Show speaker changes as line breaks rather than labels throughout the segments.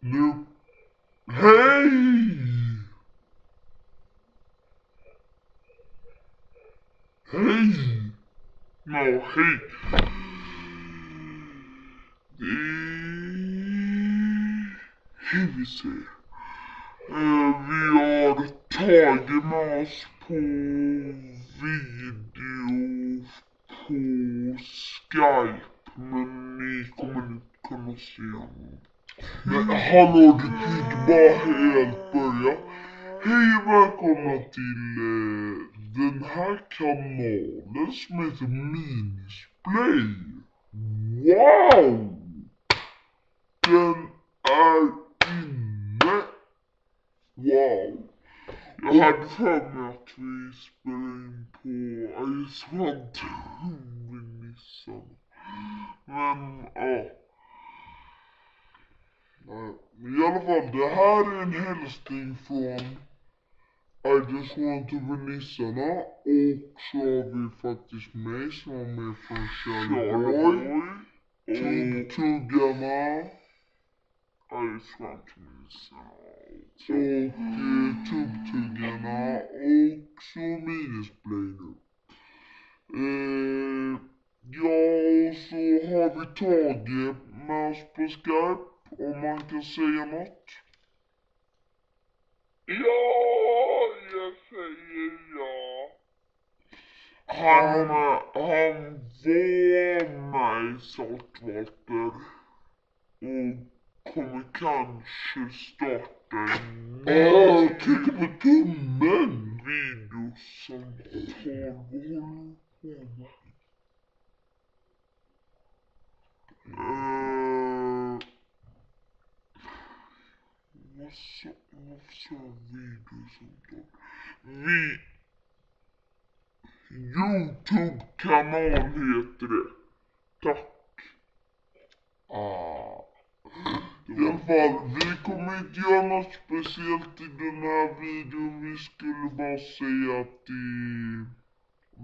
Nu. Hej! Hej! Ja, hej. Hej, vi ser. Vi har tagit med oss på video på Skype, men ni kommer inte kunna se honom. Men hallå, du kan inte bara helt börja. Hej och välkomna till den här kanalen som heter Minisplay. Wow! Den är inne. Wow. Jag hade för mig att vi spelade in på Iceland vid Nissan. Men ja. I alla fall, det här är en hälsning från I just want to be nissarna. Och så har vi faktiskt mig som var med från Charlie Tuggarna. I just want to be nissarna. Och Tuggarna. Och så Minisplay nu. Ja, och så har vi tagit med oss på Skype. Om man kan säga något. Ja, jag säger ja. Han var med i Saltvatten och kommer kanske starta en tryck på tummen video som tar håller på med. Vad sa videosamtal? YouTube-kanal heter det. Tack. I alla fall, vi kommer inte göra något speciellt i den här videon. Vi skulle bara säga att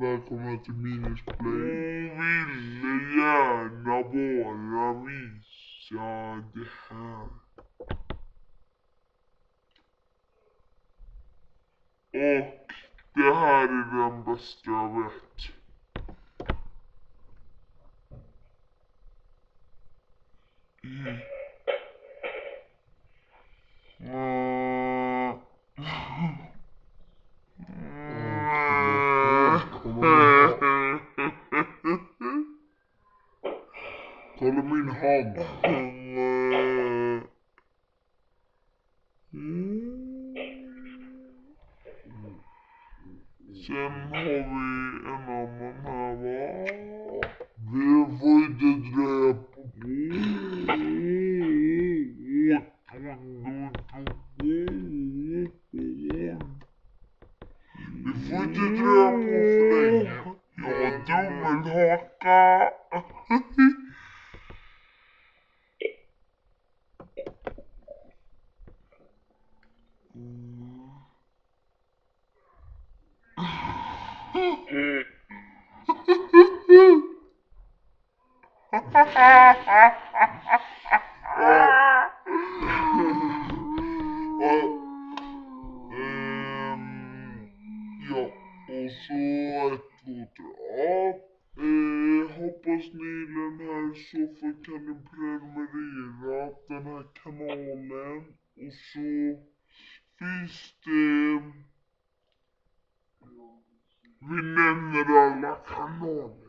välkomna till Minisplay. Och ville gärna bara visa det här. Och det här är den bästa jag vet. Kolla min hand. Sen har vi en annan här, va? Vi får inte dröja på. Vi får inte dröja på för länge. Jag har dummelhaka. Ja, och så ett, två, tre. Hoppas ni den här så kan ni prenumerera den här kanalen. Och så finns det. Vi nämner alla kanaler.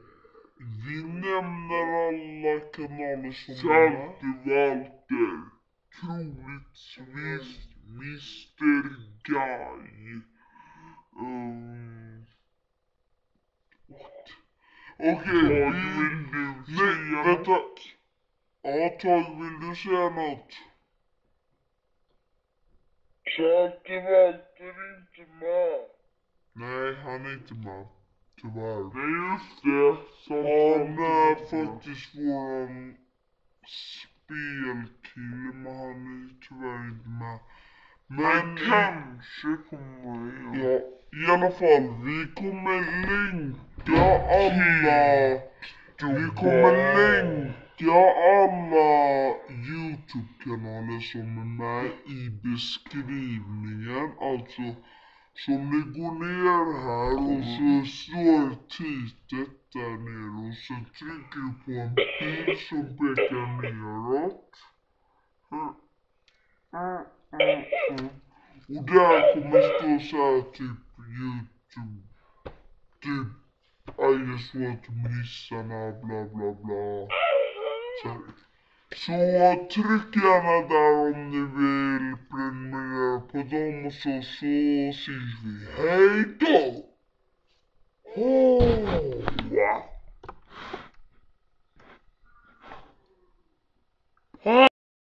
Vi nämner alla kanaler som Salte Walter, troligtvis Mr. Guy. Okej, vill du säga något? Ja, Tag, vill du säga något? Salte Walter är inte med. Nej, han är inte med. Tyvärr. Nej, just det. Han är faktiskt våran spelkille, men han är tyvärr inte med. Men kanske kommer igen. Ja, i alla fall, vi kommer länka alla. Vi kommer länka alla YouTube-kanaler som är med i beskrivningen. Alltså, som ni går ner här och så står titeln där nere och så trycker du på en pil som pekar neråt. Och där kommer stå så här typ YouTube, typ I just want to missarna bla bla bla. Så tryck gärna där om ni vill prenumerera på dem och så syns vi. Hej då!